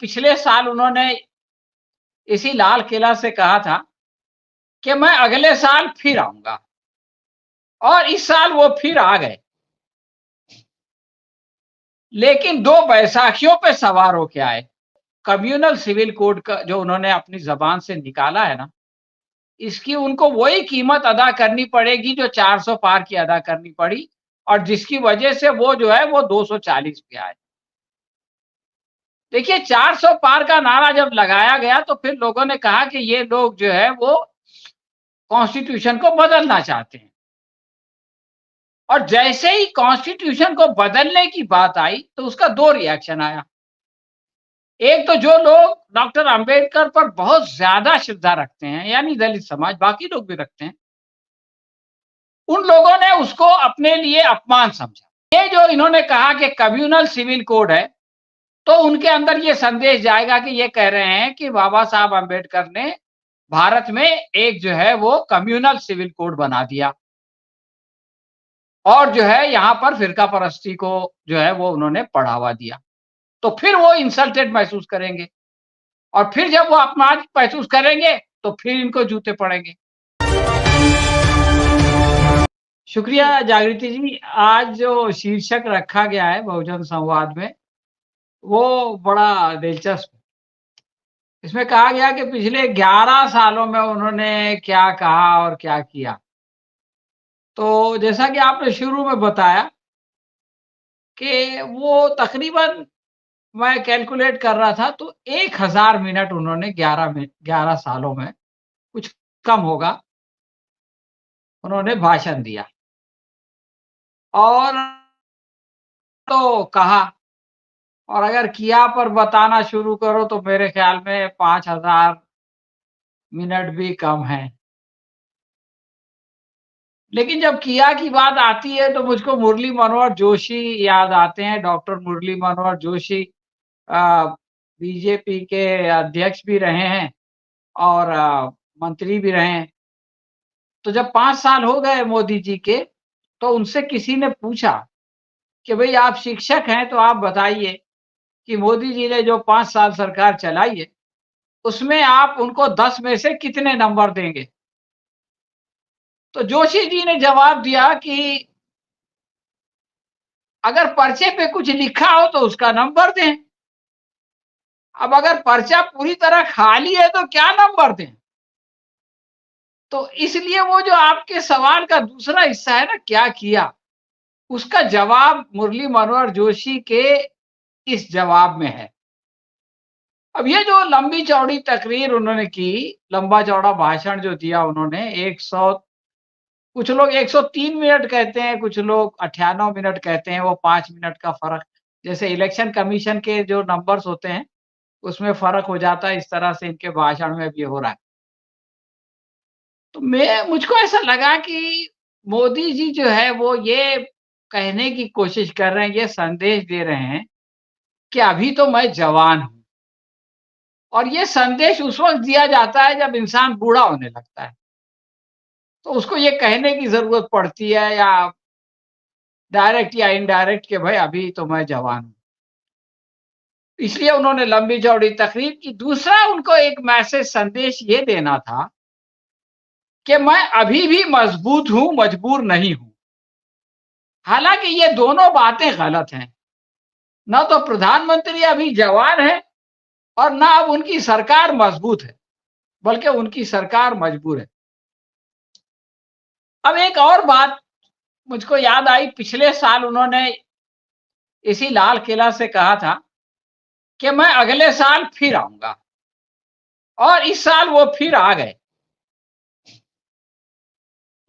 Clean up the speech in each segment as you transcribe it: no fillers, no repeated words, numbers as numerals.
पिछले साल उन्होंने इसी लाल किला से कहा था कि मैं अगले साल फिर आऊंगा, और इस साल वो फिर आ गए। लेकिन 2 बैसाखियों पे सवार होके आए। कम्युनल सिविल कोड का जो उन्होंने अपनी ज़बान से निकाला है ना, इसकी उनको वही कीमत अदा करनी पड़ेगी जो 400 पार की अदा करनी पड़ी, और जिसकी वजह से वो जो है वो 240 पे आए। देखिए, 400 पार का नारा जब लगाया गया तो फिर लोगों ने कहा कि ये लोग जो है वो कॉन्स्टिट्यूशन को बदलना चाहते हैं। और जैसे ही कॉन्स्टिट्यूशन को बदलने की बात आई तो उसका 2 रिएक्शन आया। एक तो जो लोग डॉक्टर अंबेडकर पर बहुत ज़्यादा श्रद्धा रखते हैं, यानी दलित समाज, बाकी लोग भी रखते हैं, उन लोगों ने उसको अपने लिए अपमान समझा। ये जो इन्होंने कहा कि कम्युनल सिविल कोड है, तो उनके अंदर ये संदेश जाएगा कि ये कह रहे हैं कि बाबा साहब अंबेडकर ने भारत में एक जो है वो कम्युनल सिविल कोड बना दिया, और जो है यहाँ पर फिरका परस्ती को जो है वो उन्होंने बढ़ावा दिया। तो फिर वो इंसल्टेड महसूस करेंगे, और फिर जब वो अपमान महसूस करेंगे तो फिर इनको जूते पड़ेंगे। शुक्रिया जागृति जी। आज जो शीर्षक रखा गया है बहुजन संवाद में, वो बड़ा दिलचस्प है। इसमें कहा गया कि पिछले 11 सालों में उन्होंने क्या कहा और क्या किया। तो जैसा कि आपने शुरू में बताया कि वो तकरीबन, मैं कैलकुलेट कर रहा था तो 1000 मिनट उन्होंने 11 सालों में, कुछ कम होगा, उन्होंने भाषण दिया और तो कहा। और अगर किया पर बताना शुरू करो तो मेरे ख्याल में 5000 मिनट भी कम है। लेकिन जब किया की बात आती है तो मुझको मुरली मनोहर जोशी याद आते हैं। डॉक्टर मुरली मनोहर जोशी बीजेपी के अध्यक्ष भी रहे हैं और मंत्री भी रहे हैं। तो जब 5 साल हो गए मोदी जी के, तो उनसे किसी ने पूछा कि भई आप शिक्षक हैं तो आप बताइए कि मोदी जी ने जो 5 साल सरकार चलाई है, उसमें आप उनको 10 में से कितने नंबर देंगे? तो जोशी जी ने जवाब दिया कि अगर पर्चे पे कुछ लिखा हो तो उसका नंबर दें। अब अगर पर्चा पूरी तरह खाली है तो क्या नंबर दें? तो इसलिए वो जो आपके सवाल का दूसरा हिस्सा है ना, क्या किया? उसका जवाब मुरली मनोहर जोशी के इस जवाब में है। अब ये जो लंबी-चौड़ी तकरीर उन्होंने की, लंबा-चौड़ा भाषण जो दिया उन्होंने, 100, कुछ लोग 103 मिनट कहते हैं, कुछ लोग 98 मिनट कहते हैं, वो 5 मिनट का फ़र्क, जैसे इलेक्शन कमीशन के जो नंबर्स होते हैं, उसमें फ़र्क हो जाता है, इस तरह से इनके भाषण में भी हो रहा है। तो मुझको ऐसा लगा कि मोदी जी जो है वो ये कहने की कोशिश कर रहे हैं, ये संदेश दे रहे हैं कि अभी तो मैं जवान हूँ। और ये संदेश उस वक़्त दिया जाता है जब इंसान बूढ़ा होने लगता है। तो उसको ये कहने की ज़रूरत पड़ती है, या डायरेक्ट या इनडायरेक्ट, कि भाई अभी तो मैं जवान हूँ। इसलिए उन्होंने लंबी-चौड़ी तकरीर की। दूसरा उनको एक मैसेज, संदेश ये देना था कि मैं अभी भी मज़बूत हूँ, मजबूर नहीं हूँ। हालाँकि ये दोनों बातें गलत हैं। ना तो प्रधानमंत्री अभी जवान है और ना अब उनकी सरकार मजबूत है, बल्कि उनकी सरकार मजबूर है। अब एक और बात मुझको याद आई, पिछले साल उन्होंने इसी लाल किला से कहा था कि मैं अगले साल फिर आऊंगा, और इस साल वो फिर आ गए।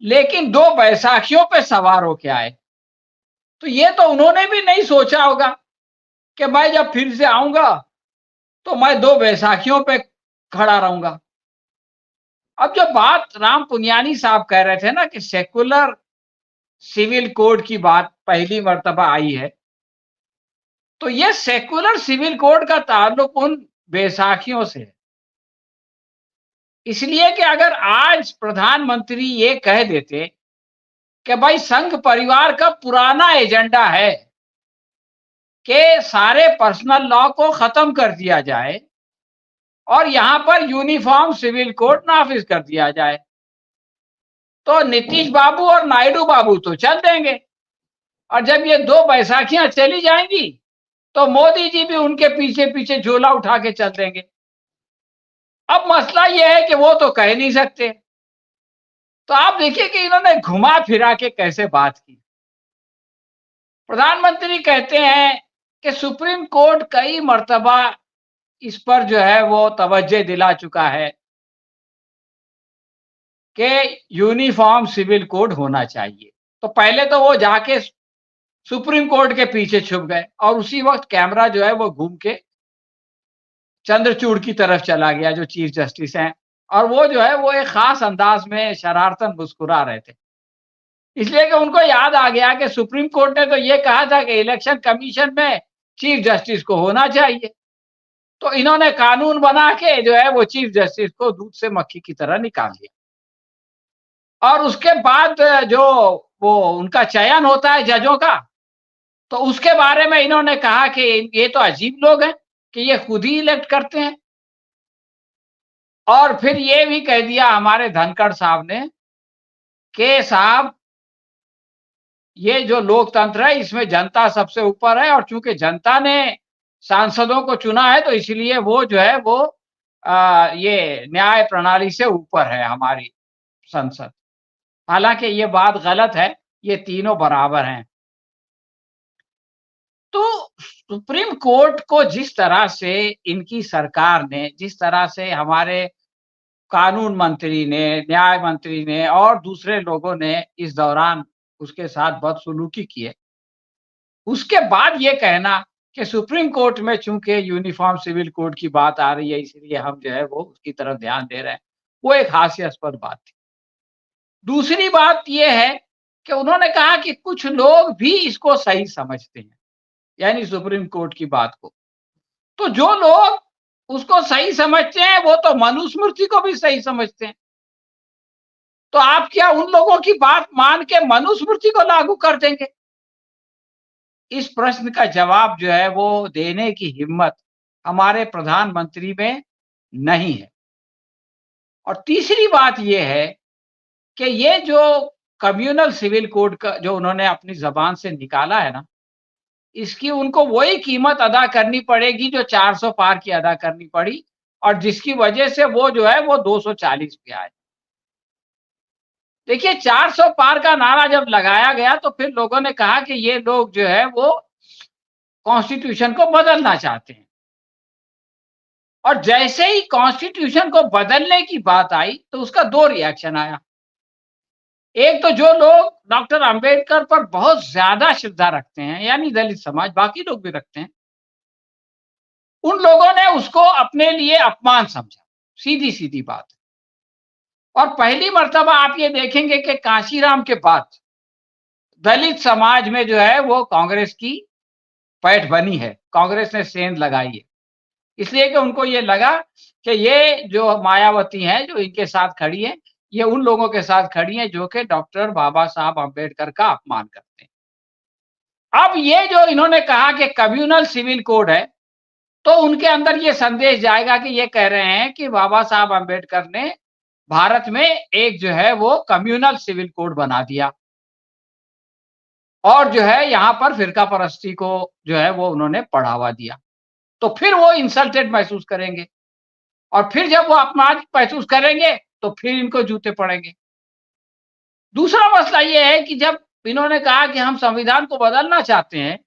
लेकिन 2 बैसाखियों पे सवार होके आए। तो ये तो उन्होंने भी नहीं सोचा होगा कि मैं जब फिर से आऊंगा तो मैं 2 बैसाखियों पे खड़ा रहूंगा। अब जो बात राम पुनियानी साहब कह रहे थे ना कि सेकुलर सिविल कोड की बात पहली मर्तबा आई है, तो ये सेकुलर सिविल कोड का ताल्लुक उन बैसाखियों से है। इसलिए कि अगर आज प्रधानमंत्री ये कह देते कि भाई संघ परिवार का पुराना एजेंडा है कि सारे पर्सनल लॉ को खत्म कर दिया जाए और यहां पर यूनिफॉर्म सिविल कोड नाफिज कर दिया जाए। तो नीतीश बाबू और नायडू बाबू तो चल देंगे, और जब ये दो बैसाखियां चली जाएंगी तो मोदी जी भी उनके पीछे पीछे झोला उठा के चल देंगे। अब मसला यह है कि वो तो कह नहीं सकते। तो आप देखिए कि इन्होंने घुमा फिरा के कैसे बात की। प्रधानमंत्री कहते हैं कि सुप्रीम कोर्ट कई मर्तबा इस पर जो है वो तवज्जो दिला चुका है कि यूनिफॉर्म सिविल कोड होना चाहिए। तो पहले तो वो जाके सुप्रीम कोर्ट के पीछे छुप गए और उसी वक्त कैमरा जो है वो घूम के चंद्रचूड़ की तरफ चला गया, जो चीफ जस्टिस हैं, और वो जो है वो एक खास अंदाज में शरारतन मुस्कुरा रहे थे, इसलिए कि उनको याद आ गया कि सुप्रीम कोर्ट ने तो ये कहा था कि इलेक्शन कमीशन में चीफ जस्टिस को होना चाहिए। तो इन्होंने कानून बना के जो है वो चीफ जस्टिस को दूध से मक्खी की तरह निकाल दिया। और उसके बाद जो वो उनका चयन होता है जजों का, तो उसके बारे में इन्होंने कहा कि ये तो अजीब लोग हैं कि ये खुद ही इलेक्ट करते हैं। और फिर ये भी कह दिया हमारे धनखड़ साहब ने कि साहब, ये जो लोकतंत्र है इसमें जनता सबसे ऊपर है, और चूंकि जनता ने सांसदों को चुना है तो इसलिए वो जो है वो ये न्याय प्रणाली से ऊपर है हमारी संसद। हालांकि ये बात गलत है, ये तीनों बराबर हैं। तो सुप्रीम कोर्ट को जिस तरह से इनकी सरकार ने, जिस तरह से हमारे कानून मंत्री ने, न्याय मंत्री ने और दूसरे लोगों ने इस दौरान उसके साथ बदसलूकी की है, उसके बाद ये कहना कि सुप्रीम कोर्ट में चूंकि यूनिफॉर्म सिविल कोड की बात आ रही है इसलिए हम जो है वो उसकी तरफ ध्यान दे रहे हैं, वो एक हास्यास्पद बात थी। दूसरी बात ये है कि उन्होंने कहा कि कुछ लोग भी इसको सही समझते हैं, यानी सुप्रीम कोर्ट की बात को। तो जो लोग उसको सही समझते हैं वो तो मनुस्मृति को भी सही समझते हैं। तो आप क्या उन लोगों की बात मान के मनुस्मृति को लागू कर देंगे? इस प्रश्न का जवाब जो है वो देने की हिम्मत हमारे प्रधानमंत्री में नहीं है। और तीसरी बात ये है कि ये जो कम्युनल सिविल कोड का जो उन्होंने अपनी जबान से निकाला है ना, इसकी उनको वही कीमत अदा करनी पड़ेगी जो 400 पार की अदा करनी पड़ी, और जिसकी वजह से वो जो है वो 240 पे आए। देखिए 400 पार का नारा जब लगाया गया तो फिर लोगों ने कहा कि ये लोग जो है वो कॉन्स्टिट्यूशन को बदलना चाहते हैं। और जैसे ही कॉन्स्टिट्यूशन को बदलने की बात आई तो उसका दो रिएक्शन आया। एक तो जो लोग डॉक्टर अंबेडकर पर बहुत ज्यादा श्रद्धा रखते हैं, यानी दलित समाज, बाकी लोग भी रखते हैं, उन लोगों ने उसको अपने लिए अपमान समझा। सीधी सीधी बात। और पहली मर्तबा आप ये देखेंगे कि कांशीराम के बाद दलित समाज में जो है वो कांग्रेस की पैठ बनी है, कांग्रेस ने सेंध लगाई है, इसलिए कि उनको ये लगा कि ये जो मायावती हैं जो इनके साथ खड़ी है, ये उन लोगों के साथ खड़ी हैं जो कि डॉक्टर बाबा साहब अम्बेडकर का अपमान करते हैं। अब ये जो इन्होंने कहा कि कम्युनल सिविल कोड है, तो उनके अंदर ये संदेश जाएगा कि ये कह रहे हैं कि बाबा साहब अम्बेडकर ने भारत में एक जो है वो कम्युनल सिविल कोड बना दिया, और जो है यहाँ पर फिरका परस्ती को जो है वो उन्होंने बढ़ावा दिया। तो फिर वो इंसल्टेड महसूस करेंगे, और फिर जब वो अपमान महसूस करेंगे तो फिर इनको जूते पड़ेंगे। दूसरा मसला ये है कि जब इन्होंने कहा कि हम संविधान को बदलना चाहते हैं,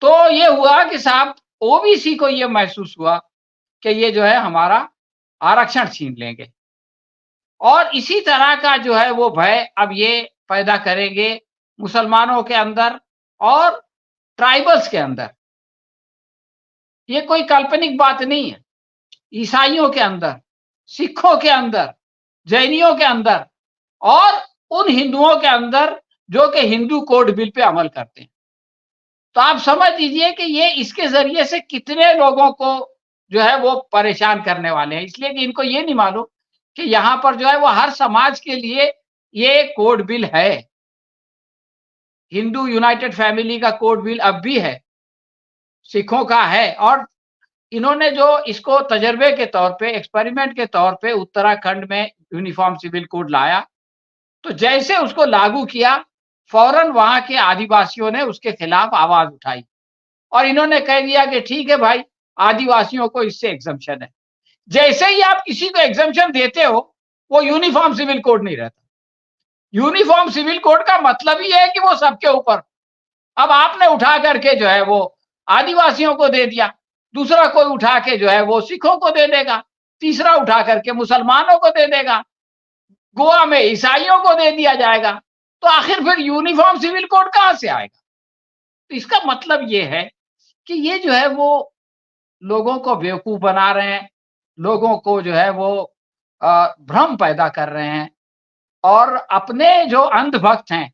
तो ये हुआ कि साहब ओबीसी को ये महसूस हुआ कि ये जो है हमारा आरक्षण छीन लेंगे, और इसी तरह का जो है वो भय अब ये पैदा करेंगे मुसलमानों के अंदर और ट्राइबल्स के अंदर। ये कोई काल्पनिक बात नहीं है। ईसाइयों के अंदर, सिखों के अंदर, जैनियों के अंदर और उन हिंदुओं के अंदर जो कि हिंदू कोड बिल पे अमल करते हैं। तो आप समझ लीजिए कि ये इसके जरिए से कितने लोगों को जो है वो परेशान करने वाले हैं, इसलिए कि इनको ये नहीं मालूम कि यहाँ पर जो है वो हर समाज के लिए ये कोड बिल है। हिंदू यूनाइटेड फैमिली का कोड बिल अब भी है, सिखों का है और इन्होंने जो इसको तजर्बे के तौर पे, एक्सपेरिमेंट के तौर पे उत्तराखंड में यूनिफॉर्म सिविल कोड लाया, तो जैसे उसको लागू किया, फौरन वहां के आदिवासियों ने उसके खिलाफ आवाज उठाई और इन्होंने कह दिया कि ठीक है भाई, आदिवासियों को इससे एग्जम्पशन है। जैसे ही आप किसी को एग्जम्पशन देते हो, वो यूनिफॉर्म सिविल कोड नहीं रहता। यूनिफॉर्म सिविल कोड का मतलब ही है कि वो सबके ऊपर। अब आपने उठा करके जो है वो आदिवासियों को दे दिया, दूसरा कोई उठा के जो है वो सिखों को दे देगा, तीसरा उठा करके मुसलमानों को दे देगा, गोवा में ईसाइयों को दे दिया जाएगा। तो आखिर फिर यूनिफॉर्म सिविल कोड कहां से आएगा? तो इसका मतलब ये है कि ये जो है वो लोगों को बेवकूफ बना रहे हैं, लोगों को जो है वो भ्रम पैदा कर रहे हैं और अपने जो अंधभक्त हैं,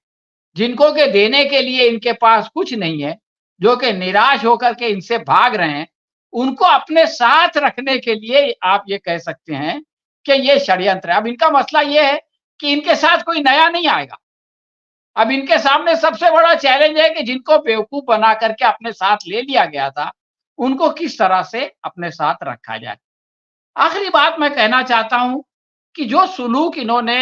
जिनको के देने के लिए इनके पास कुछ नहीं है, जो कि निराश होकर के इनसे भाग रहे हैं, उनको अपने साथ रखने के लिए आप ये कह सकते हैं कि ये षड्यंत्र है। अब इनका मसला ये है कि इनके साथ कोई नया नहीं आएगा। अब इनके सामने सबसे बड़ा चैलेंज है कि जिनको बेवकूफ बना करके अपने साथ ले लिया गया था, उनको किस तरह से अपने साथ रखा जाए। आखिरी बात मैं कहना चाहता हूं कि जो सुलूक इन्होंने,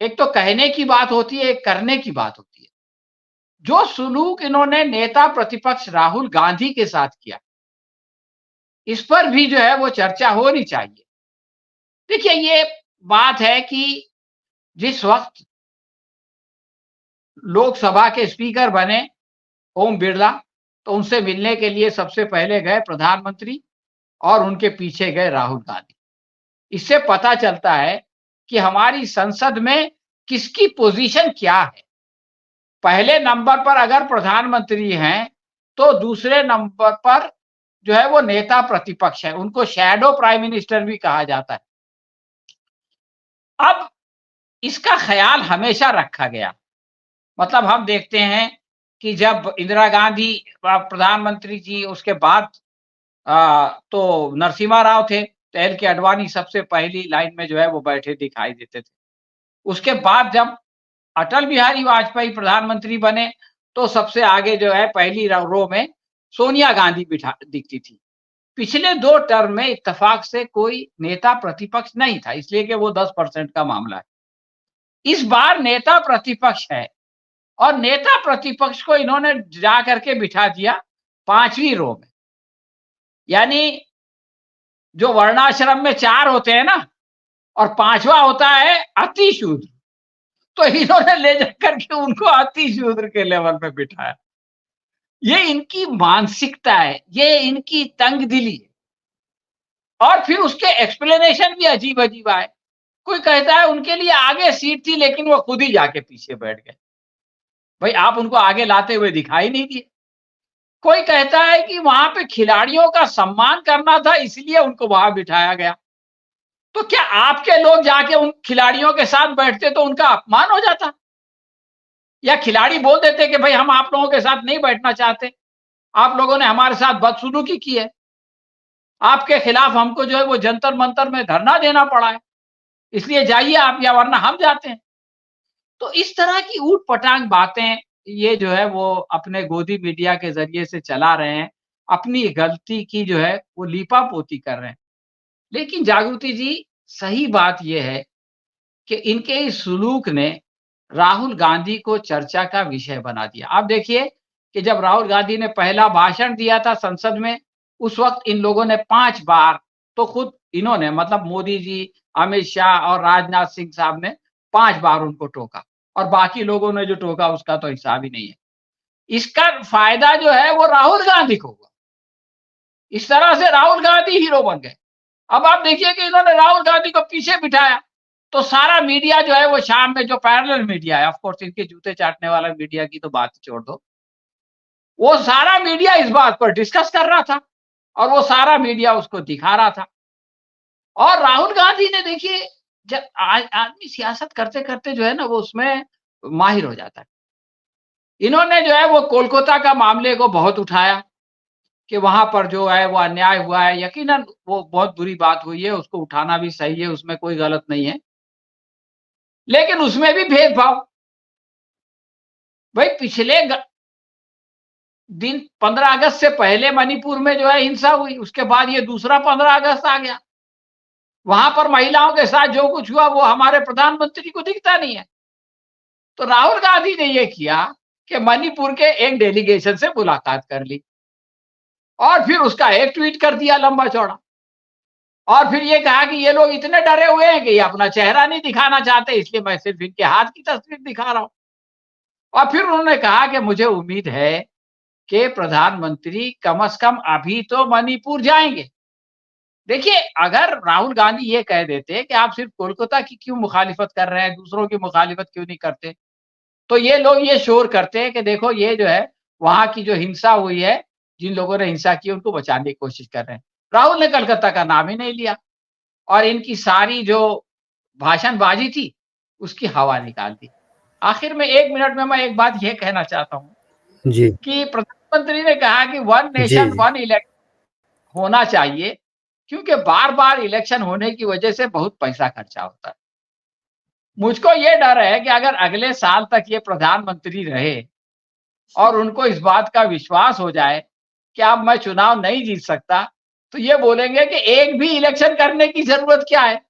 एक तो कहने की बात होती है, एक करने की बात होती है। जो सुलूक इन्होंने नेता प्रतिपक्ष राहुल गांधी के साथ किया, इस पर भी जो है वो चर्चा होनी चाहिए। देखिए, ये बात है कि जिस वक्त लोकसभा के स्पीकर बने ओम बिरला, तो उनसे मिलने के लिए सबसे पहले गए प्रधानमंत्री और उनके पीछे गए राहुल गांधी। इससे पता चलता है कि हमारी संसद में किसकी पोजीशन क्या है। पहले नंबर पर अगर प्रधानमंत्री हैं, तो दूसरे नंबर पर जो है वो नेता प्रतिपक्ष है, उनको शैडो प्राइम मिनिस्टर भी कहा जाता है। अब इसका ख्याल हमेशा रखा गया, मतलब हम देखते हैं कि जब इंदिरा गांधी प्रधानमंत्री जी, उसके बाद तो नरसिम्हा राव थे, तो एल के अडवाणी सबसे पहली लाइन में जो है वो बैठे दिखाई देते थे। उसके बाद जब अटल बिहारी वाजपेयी प्रधानमंत्री बने, तो सबसे आगे जो है पहली रो में सोनिया गांधी बिठा दिखती थी। पिछले 2 टर्म में इत्तेफाक से कोई नेता प्रतिपक्ष नहीं था, इसलिए कि वो 10% का मामला है। इस बार नेता प्रतिपक्ष है और नेता प्रतिपक्ष को इन्होंने जा करके बिठा दिया 5वीं रो में। यानी जो वर्णाश्रम में 4 होते हैं ना, और 5वां होता है अति शूद्र, तो इन्होंने ले जाकर के उनको अति शूद्र के लेवल पे बिठाया। ये इनकी मानसिकता है, ये इनकी तंगदिली है। और फिर उसके एक्सप्लेनेशन भी अजीब अजीब आए। कोई कहता है उनके लिए आगे सीट थी, लेकिन वो खुद ही जाके पीछे बैठ गए। भाई, आप उनको आगे लाते हुए दिखाई नहीं दिए। कोई कहता है कि वहां पे खिलाड़ियों का सम्मान करना था, इसलिए उनको वहां बिठाया गया। तो क्या आपके लोग जाके उन खिलाड़ियों के साथ बैठते तो उनका अपमान हो जाता? या खिलाड़ी बोल देते कि भाई हम आप लोगों के साथ नहीं बैठना चाहते, आप लोगों ने हमारे साथ बदसलूकी की है, आपके खिलाफ हमको जो है वो जंतर मंतर में धरना देना पड़ा है, इसलिए जाइए आप, या वरना हम जाते हैं। तो इस तरह की ऊट पटांग बातें ये जो है वो अपने गोदी मीडिया के जरिए से चला रहे हैं, अपनी गलती की जो है वो लीपापोती कर रहे हैं। लेकिन जागृति जी, सही बात यह है कि इनके इस सुलूक ने राहुल गांधी को चर्चा का विषय बना दिया। आप देखिए कि जब राहुल गांधी ने पहला भाषण दिया था संसद में, उस वक्त इन लोगों ने 5 बार, तो खुद इन्होंने, मतलब मोदी जी, अमित शाह और राजनाथ सिंह साहब ने 5 बार उनको टोका, और बाकी लोगों ने जो टोका उसका तो हिसाब ही नहीं है। इसका फायदा जो है वो राहुल गांधी को हुआ। इस तरह से राहुल गांधी हीरो बन गए। अब आप देखिए कि इन्होंने राहुल गांधी को पीछे बिठाया, तो सारा मीडिया जो है वो शाम में, जो पैरेलल मीडिया है, ऑफ कोर्स इनके जूते चाटने वाला मीडिया की तो बात छोड़ दो, वो सारा मीडिया इस बात पर डिस्कस कर रहा था और वो सारा मीडिया उसको दिखा रहा था। और राहुल गांधी ने, देखिए, जब आदमी सियासत करते करते जो है ना वो उसमें माहिर हो जाता है। इन्होंने जो है वो कोलकाता का मामले को बहुत उठाया कि वहां पर जो है वो अन्याय हुआ है। यकीनन वो बहुत बुरी बात हुई है, उसको उठाना भी सही है, उसमें कोई गलत नहीं है, लेकिन उसमें भी भेदभाव। भाई, पिछले दिन 15 अगस्त से पहले मणिपुर में जो है हिंसा हुई, उसके बाद ये दूसरा 15 अगस्त आ गया। वहां पर महिलाओं के साथ जो कुछ हुआ वो हमारे प्रधानमंत्री को दिखता नहीं है। तो राहुल गांधी ने ये किया कि मणिपुर के एक डेलीगेशन से मुलाकात कर ली और फिर उसका एक ट्वीट कर दिया लंबा चौड़ा, और फिर ये कहा कि ये लोग इतने डरे हुए हैं कि ये अपना चेहरा नहीं दिखाना चाहते, इसलिए मैं सिर्फ इनके हाथ की तस्वीर दिखा रहा हूं। और फिर उन्होंने कहा कि मुझे उम्मीद है कि प्रधानमंत्री कम से कम अभी तो मणिपुर जाएंगे। देखिए, अगर राहुल गांधी ये कह देते कि आप सिर्फ कोलकाता की क्यों मुखालिफत कर रहे हैं, दूसरों की मुखालिफत क्यों नहीं करते, तो ये लोग ये शोर करते हैं कि देखो ये जो है वहां की जो हिंसा हुई है, जिन लोगों ने हिंसा की उनको बचाने की कोशिश कर रहे हैं। राहुल ने कलकत्ता का नाम ही नहीं लिया और इनकी सारी जो भाषणबाजी थी उसकी हवा निकाल दी। आखिर में 1 मिनट में मैं एक बात ये कहना चाहता हूँ जी, कि प्रधानमंत्री ने कहा कि वन जी, नेशन जी। वन इलेक्शन होना चाहिए, क्योंकि बार-बार इलेक्शन होने की वजह से बहुत पैसा खर्चा होता है। मुझको ये डर है कि अगर अगले साल तक ये प्रधानमंत्री रहे और उनको इस बात का विश्वास हो जाए कि अब मैं चुनाव नहीं जीत सकता, तो ये बोलेंगे कि एक भी इलेक्शन करने की ज़रूरत क्या है?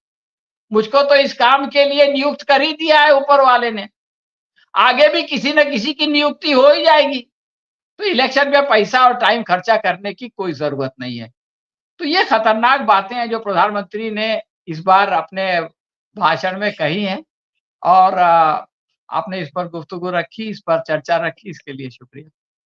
मुझको तो इस काम के लिए नियुक्त कर ही दिया है ऊपर वाले ने। आगे भी किसी न किसी की नियुक्ति हो ही जाएगी। तो इलेक्शन में पैसा और टाइम खर्चा करने की कोई ज़रूरत नहीं है। तो ये खतरनाक बातें हैं जो प्रधानमंत्री ने इस बार अपने भाषण में कही हैं और आपने इस पर गुफ्तगू रखी, इस पर चर्चा रखी, इसके लिए शुक्रिया।